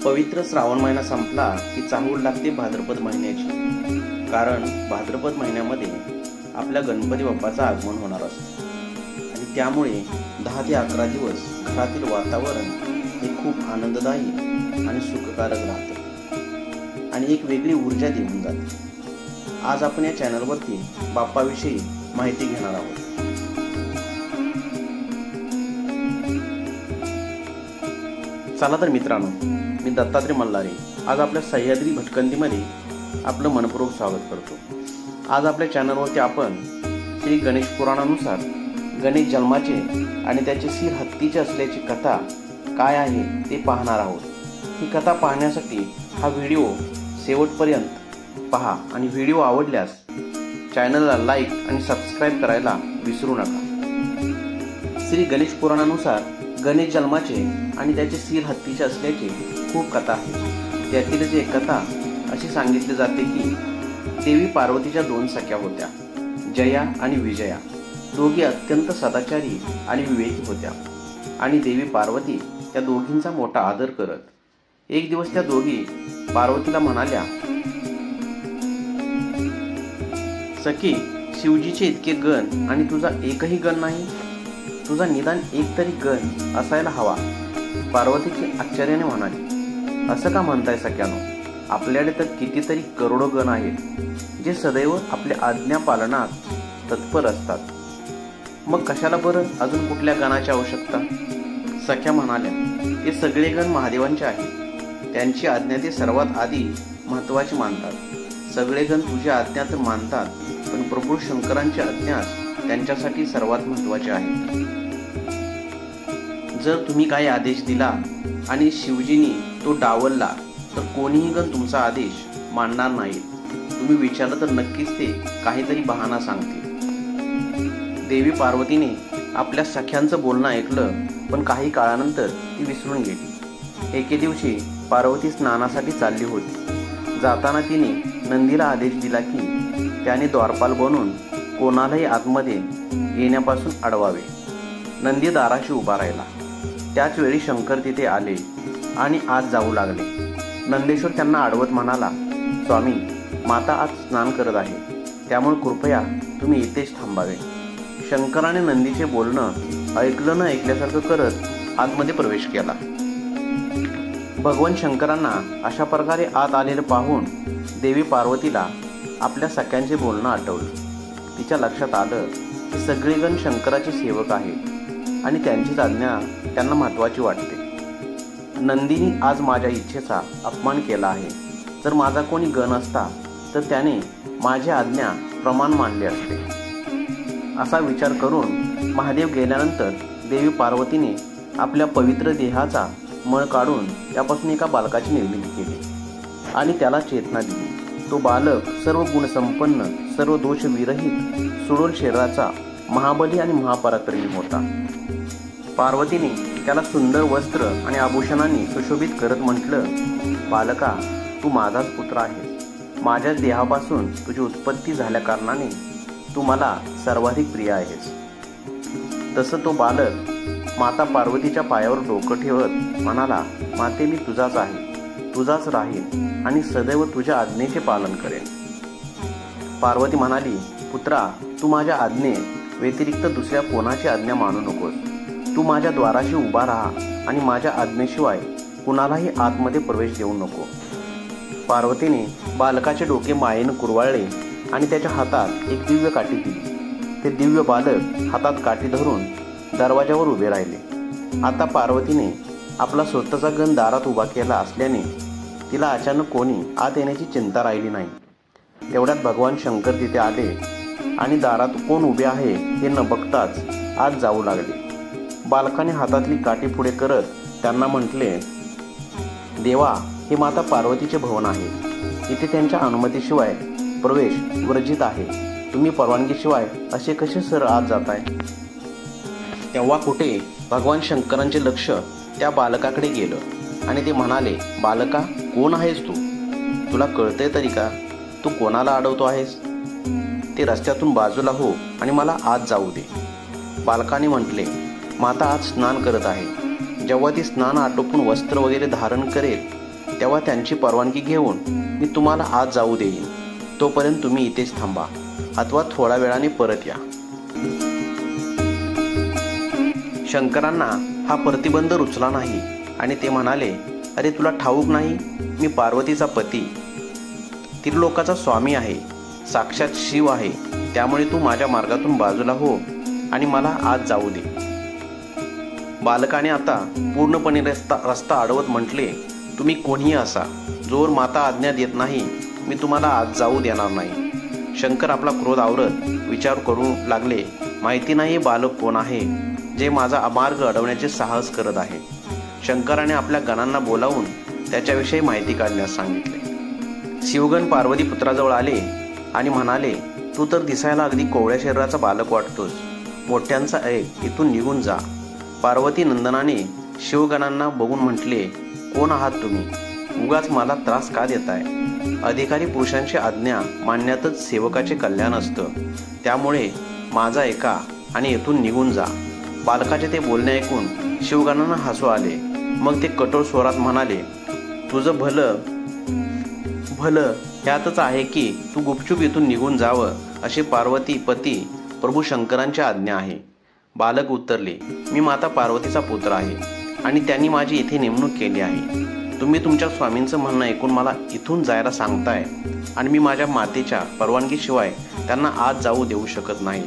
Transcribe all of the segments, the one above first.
पवित्र श्रावण महिना संपला की चाहूल लागते भाद्रपद महिन्याची। कारण भाद्रपद महिन्यामध्ये आपल्या गणपती बाप्पाचं आगमन होणार असतं आणि त्यामुळे 10 ते 11 दिवस घरातील वातावरण हे खूप आनंददायी आणि सुखकारक राहतं आणि एक वेगळी ऊर्जा देऊन जाते। आज आपण या चॅनलवरती बाप्पाविषयी माहिती घेणार आहोत। चला तर मित्रांनो, मी दत्तात्रय मल्हारे आज आपल्या सह्याद्री भटकंतीमध्ये आपलं मनपूर्वक स्वागत करतो। आज आपल्या चॅनलवरती आपण श्री गणेश पुराणानुसार गणेश जन्माचे आणि त्याचे सिर हत्तीचे असल्याची कथा काय आहे ते पाहणार आहोत। ही कथा पाहण्यासाठी हा व्हिडिओ शेवटपर्यंत पहा आणि व्हिडिओ आवडल्यास चॅनलला लाईक आणि सबस्क्राईब करायला विसरू नका। श्री गणेश पुराणानुसार गणेश जन्माचे आणि त्याचे सिर हत्तीचे असल्याची खूप कथा आहे। त्यातीलच एक कथा अशी सांगितली जाते की देवी पार्वतीच्या 2 सख्या होत्या, जया आणि विजया। दोघी अत्यंत सदाचारी आणि विवेकी होत्या आणि देवी पार्वती त्या दोघींचा मोठा आदर करत। एक दिवस त्या दोघी पार्वतीला म्हणाल्या, सखी, शिवजीचे इतके गण आणि तुझा एकही गण नाही, तुझा निदान एक तरी गण असायला हवा। पार्वतीची आश्चर्याने म्हणाली, असं का म्हणताय सख्यानो? आपल्याकडे तर कितीतरी करोडो गण आहेत जे सदैव आपल्या आज्ञा पालनात तत्पर असतात। मग कशाला बरं अजून कुठल्या गणाची आवश्यकता? सख्या म्हणाल्या, ते सगळे गण महादेवांचे आहेत। त्यांची आज्ञा ते सर्वात आधी महत्वाची मानतात। सगळे गण तुझी आज्ञा तर मानतात, पण प्रभू शंकरांची आज्ञा त्यांच्यासाठी सर्वात महत्वाचे आहे। जर तुम्ही काही आदेश दिला आणि शिवजींनी तो डावलला तर कोणीही गण तुमचा आदेश मानणार नाही। तुम्ही विचारलं तर नक्कीच ते काहीतरी बहाणा सांगतील। देवी पार्वतीने आपल्या सख्यांचं बोलणं ऐकलं, पण काही काळानंतर ती विसरून गेली। एके दिवशी पार्वती स्नानासाठी चालली होती। जाताना तिने नंदीला आदेश दिला की त्याने द्वारपाल बनून कोणालाही आतमध्ये येण्यापासून अडवावे। नंदी दाराशी उभा राहिला। त्याच वेळी शंकर तिथे आले आणि आत जाऊ लागले। नंदेश्वर त्यांना अडवत म्हणाला, स्वामी, माता आज स्नान करत आहे, त्यामुळे कृपया तुम्ही इथेच थांबावे। शंकराने नंदीचे बोलणं ऐकलं न ऐकल्यासारखं करत आतमध्ये प्रवेश केला। भगवान शंकरांना अशा प्रकारे आत आलेलं पाहून देवी पार्वतीला आपल्या सख्यांचे बोलणं आठवलं। तिच्या लक्षात आलं की सगळे गण शंकराचे सेवक आहेत आणि त्यांचीच आज्ञा त्यांना महत्वाची वाटते। नंदीने आज माझ्या इच्छेचा अपमान केला आहे। जर माझा कोणी गण असता तर त्याने माझी आज्ञा प्रमाण मानले असते। असा विचार करून महादेव गेल्यानंतर देवी पार्वतीने आपल्या पवित्र देहाचा मळ काढून त्यापासून एका बालकाची निर्मिती केली आणि त्याला चेतना दिली। तो बालक सर्व गुणसंपन्न, सर्व दोष विरहित, सुडोल शरीराचा, महाबली आणि महापराक्रमी होता। पार्वतीने त्याला सुंदर वस्त्र आणि आभूषणांनी सुशोभित करत म्हटलं, बालका, तू माझाच पुत्र आहेस। माझ्याच देहापासून तुझी उत्पत्ती झाल्या कारणाने तू मला सर्वाधिक प्रिय आहेस। तसं तो बालक माता पार्वतीच्या पायावर डोकं ठेवत म्हणाला, माते, मी तुझाच आहे, तुझाच राहील आणि सदैव तुझ्या आज्ञेचे पालन करेन। पार्वती म्हणाली, पुत्रा, तू माझ्या आज्ञे व्यतिरिक्त दुसऱ्या कोणाची आज्ञा मानू नकोस। तू माझ्या द्वाराशी उभा राहा आणि माझ्या आज्ञेशिवाय कुणालाही आतमध्ये प्रवेश देऊ नको। पार्वतीने बालकाचे डोके मायेने कुरवाळले आणि त्याच्या हातात एक दिव्य काठी दिली। ते दिव्य बालक हातात काठी धरून दरवाजावर उभे राहिले। आता पार्वतीने आपला स्वतःचा गण दारात उभा केला असल्याने तिला अचानक कोणी आत येण्याची चिंता राहिली नाही। तेवढ्यात भगवान शंकर तिथे आले आणि दारात कोण उभे आहे हे न बघताच आत जाऊ लागले। बालकाने हातातली काठी पुढे करत त्यांना म्हटले, देवा, हे माता पार्वतीचे भवन आहे। इथे त्यांच्या अनुमतीशिवाय प्रवेश वर्जित आहे। तुम्ही परवानगीशिवाय असे कसे सरळ आत जाताय? तेव्हा कुठे भगवान शंकरांचे लक्ष त्या बालकाकडे गेलं आणि ते म्हणाले, बालका, कोण आहेस तू? तुला कळतंय तरी का तू कोणाला अडवतो आहेस? ते रस्त्यातून बाजूला हो आणि मला आत जाऊ दे। बालकाने म्हटले, माता आज स्नान करत आहे, जेव्हा ती स्नान आटोपून वस्त्र वगैरे धारण करेल तेव्हा त्यांची परवानगी घेऊन मी तुम्हाला आत जाऊ देईन. तोपर्यंत तुम्ही इथेच थांबा अथवा थोड्या वेळाने परत या. शंकरांना हा प्रतिबंध रुचला नाही आणि ते म्हणाले, अरे तुला ठाऊक नाही, मी पार्वतीचा पती, त्रिलोकाचा स्वामी आहे, साक्षात शिव आहे. त्यामुळे तू माझ्या मार्गातून बाजूला हो आणि मला आत जाऊ दे. बालकाने आता पूर्णपणे रस्ता अडवत म्हटले, तुम्ही कोणीही असा, जोर माता आज्ञा देत नाही मी तुम्हाला आत जाऊ देणार नाही. शंकर आपला क्रोध आवरत विचार करू लागले, माहिती नाही बालक कोण आहे जे माझा मार्ग अडवण्याचे साहस करत आहे. शंकराने आपल्या गणांना बोलावून त्याच्याविषयी माहिती काढण्यास सांगितले. शिवगण पार्वती पुत्राजवळ आले आणि म्हणाले, तू तर दिसायला अगदी कोवळ्या शरीराचा बालक वाटतोस, मोठ्यांचा ऐक, इथून निघून जा. पार्वती नंदनाने शिवगणांना बघून म्हटले, कोण आहात तुम्ही? उगाच मला त्रास का देताय? अधिकारी पुरुषांची आज्ञा मानण्यातच सेवकाचे कल्याण असतं, त्यामुळे माझा ऐका आणि येथून निघून जा. बालकाचे ते बोलणे ऐकून शिवगणांना हसू आले. मग ते कठोर स्वरात म्हणाले, तुझं भलं ह्यातच आहे की तू गुपचूप इथून निघून जावं, अशी पार्वती पती प्रभू शंकरांची आज्ञा आहे. बालक उत्तरले, मी माता पार्वतीचा पुत्र आहे आणि त्यांनी माझी इथे नेमणूक केली आहे. तुम्ही तुमच्या स्वामींचं म्हणणं ऐकून मला इथून जायला सांगताय आणि मी माझ्या मातेच्या परवानगीशिवाय त्यांना आत जाऊ देऊ शकत नाही.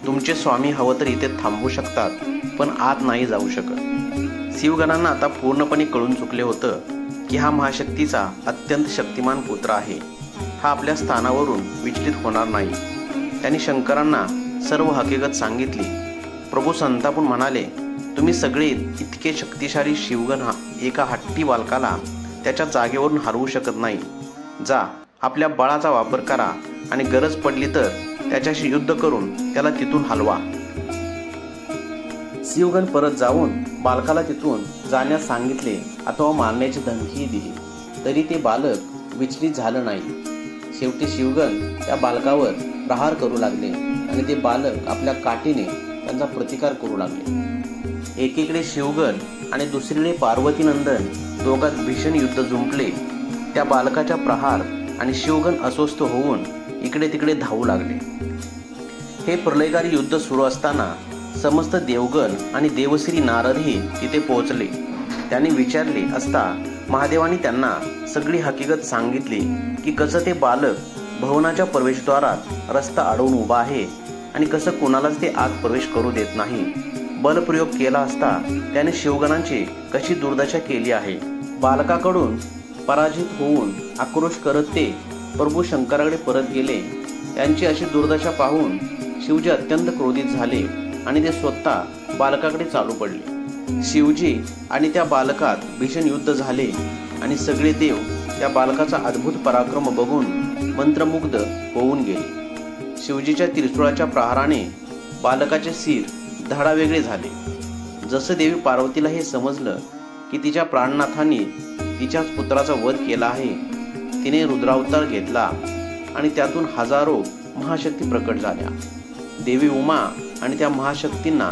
तुमचे स्वामी हवं तर इथे थांबू शकतात, पण आत नाही जाऊ शकत. शिवगणांना आता पूर्णपणे कळून चुकले होतं की हा महाशक्तीचा अत्यंत शक्तिमान पुत्र आहे. हा आपल्या स्थानावरून विचलित होणार नाही. त्यांनी शंकरांना सर्व हकीकत सांगितली. प्रभू संतापून म्हणाले, तुम्ही सगळे इतके शक्तिशाली शिवगण एका हट्टी बालकाला त्याच्या जागेवरून हरवू शकत नाही. जा, आपल्या बळाचा वापर करा आणि गरज पडली तर त्याच्याशी युद्ध करून त्याला तिथून हलवा. शिवगण परत जाऊन बालकाला तिथून जाण्यास सांगितले अथवा मारण्याची धमकीही दिली, तरी ते बालक विचलित झालं नाही. शेवटी शिवगण त्या बालकावर प्रहार करू लागले आणि ते बालक आपल्या काठीने त्यांचा प्रतिकार करू लागले. एकीकडे शिवगण आणि दुसरीकडे पार्वतीनंदन दोघात भीषण युद्ध जुंपले. त्या बालकाच्या प्रहार आणि शिवगण अस्वस्थ होऊन इकडे तिकडे धावू लागले. हे प्रलयकारी युद्ध सुरू असताना समस्त देवगण आणि देवश्री नारदही तिथे पोहोचले. त्यांनी विचारले असता महादेवानी त्यांना सगळी हकीकत सांगितली की कसं ते बालक भवनाच्या प्रवेशद्वारात रस्ता अडवून उभा आहे आणि कसं कोणालाच ते आत प्रवेश करू देत नाही. बलप्रयोग केला असता त्याने शिवगणांची कशी दुर्दशा केली आहे. बालकाकडून पराजित होऊन आक्रोश करत ते प्रभू शंकराकडे परत गेले. त्यांची अशी दुर्दशा पाहून शिवजी अत्यंत क्रोधित झाले आणि ते स्वतः बालकाकडे चालू पडले. शिवजी आणि त्या बालकात भीषण युद्ध झाले आणि सगळे देव त्या बालकाचा अद्भुत पराक्रम बघून मंत्रमुग्ध होऊन गेले. शिवजीच्या त्रिशूळाच्या प्रहाराने बालकाचे शिर धडावेगळे झाले. जसं देवी पार्वतीला हे समजलं की तिच्या प्राणनाथांनी तिच्याच पुत्राचा वध केला आहे, तिने रुद्रावतार घेतला आणि त्यातून हजारो महाशक्ती प्रकट झाल्या. देवी उमा आणि त्या महाशक्तींना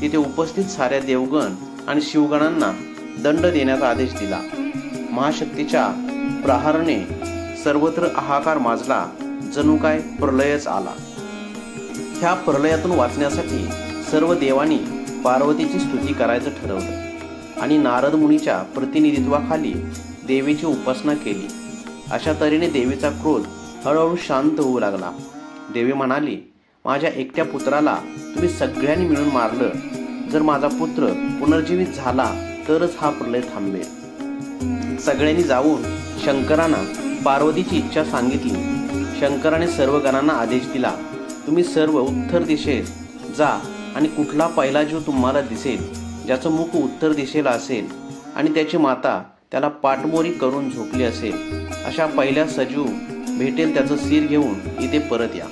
तिथे उपस्थित साऱ्या देवगण आणि शिवगणांना दंड देण्याचा आदेश दिला. महाशक्तीच्या प्रहाराने सर्वत्र हाहाकार माजला, जणू काय प्रलयच आला. ह्या प्रलयातून वाचण्यासाठी सर्व देवांनी पार्वतीची स्तुती करायचं ठरवलं आणि नारद मुनीच्या प्रतिनिधित्वाखाली देवीची उपासना केली. अशा तऱ्हेने देवीचा क्रोध हळूहळू शांत होऊ लागला. देवी म्हणाली, माझ्या एकट्या पुत्राला तुम्ही सगळ्यांनी मिळून मारलं. जर माझा पुत्र पुनर्जीवित झाला तरच हा प्रलय थांबेल. सगळ्यांनी जाऊन शंकरांना पार्वतीची इच्छा सांगितली. शंकराने सर्व गणांना आदेश दिला, तुम्ही सर्व उत्तर दिशेत जा आणि कुठला पहिला जीव तुम्हाला दिसेल ज्याचं मुख उत्तर दिशेला असेल आणि त्याची माता त्याला पाठमोरी करून झोपली असेल, अशा पहिल्या सजीव भेटेल त्याचं शिर घेऊन इथे परत या.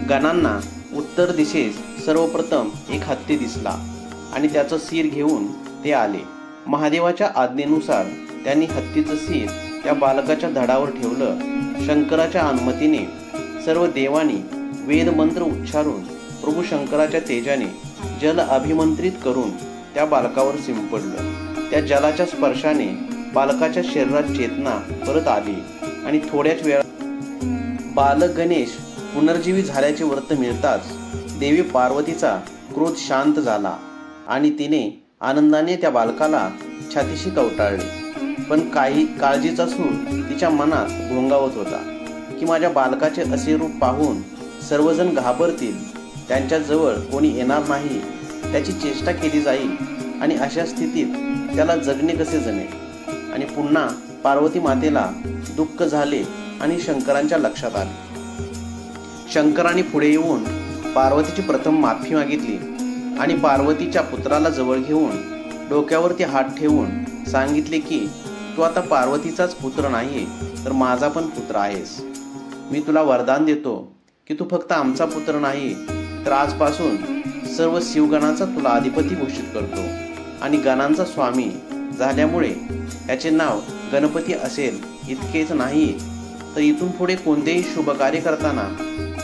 गणांना उत्तर दिशेस सर्वप्रथम एक हत्ती दिसला आणि त्याचं शिर घेऊन ते आले. महादेवाच्या आज्ञेनुसार त्यांनी हत्तीचं शिर त्या बालकाच्या धडावर ठेवलं. शंकराच्या अनुमतीने सर्व देवांनी वेद मंत्र उच्चारून प्रभू शंकराच्या तेजाने जल अभिमंत्रित करून त्या बालकावर शिंपडलं। त्या जलाच्या स्पर्शाने बालकाच्या शरीरात चेतना परत आली आणि थोड्याच वेळात बालक गणेश पुनर्जीवी झाल्याचे वृत्त मिळताच देवी पार्वतीचा क्रोध शांत झाला आणि तिने आनंदाने त्या बालकाला छातीशी कवटाळले। पण काही काळजीचा सूर तिच्या मनात घोंगावत होता की माझ्या बालकाचे असे रूप पाहून सर्वजण घाबरतील, त्यांच्या जवळ कोणी येणार नाही, त्याची चेष्टा केली जाईल आणि अशा स्थितीत त्याला जगणे कसे जमेल। आणि पुन्हा पार्वती मातेला दुःख झाले आणि शंकरांच्या लक्षात आले। शंकरांनी पुढे येऊन पार्वतीची प्रथम माफी मागितली आणि पार्वतीच्या पुत्राला जवळ घेऊन डोक्यावरती हात ठेवून सांगितले की तू आता पार्वतीचाच पुत्र नाही तर माझा पण पुत्र आहेस। मी तुला वरदान देतो की तू फक्त आमचा पुत्र नाही तर आजपासून सर्व शिवगणांचा तुला अधिपती घोषित करतो आणि गणांचा स्वामी झाल्यामुळे याचे नाव गणपती असेल। इतकेच नाही तर इथून पुढे कोणतेही शुभ कार्य करताना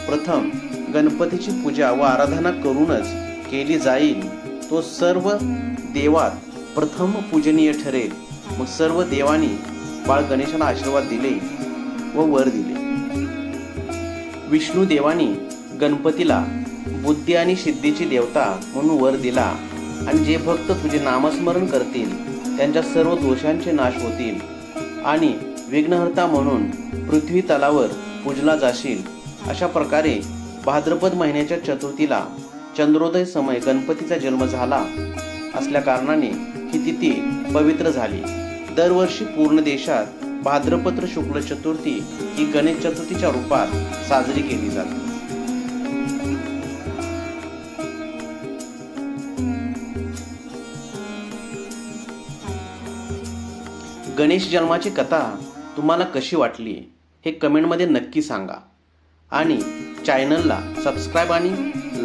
प्रथम गणपतीची पूजा व आराधना करूनच केली जाईल। तो सर्व देवात प्रथम पूजनीय ठरेल। मग सर्व देवांनी बाळ गणेशाला आशीर्वाद दिले व वर दिले। विष्णू देवानी गणपतीला बुद्धी आणि सिद्धीची देवता म्हणून वर दिला आणि जे भक्त तुझे नामस्मरण करतील त्यांच्या सर्व दोषांचे नाश होतील आणि विघ्नहर्ता म्हणून पृथ्वी तलावर पूजला जाशील। अशा प्रकारे भाद्रपद महिन्याच्या चतुर्थीला चंद्रोदय समय गणपतीचा जन्म झाला असल्या कारणाने ही तिथी पवित्र झाली। दरवर्षी पूर्ण देशात भाद्रपद शुक्ल चतुर्थी ही गणेश चतुर्थीच्या रूपात साजरी केली जाते। गणेश जन्माची कथा तुम्हाला कशी वाटली हे कमेंटमध्ये नक्की सांगा आणि चॅनलला सबस्क्राईब आणि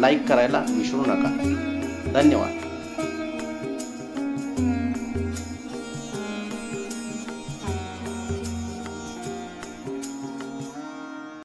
लाईक करायला विसरू नका। धन्यवाद।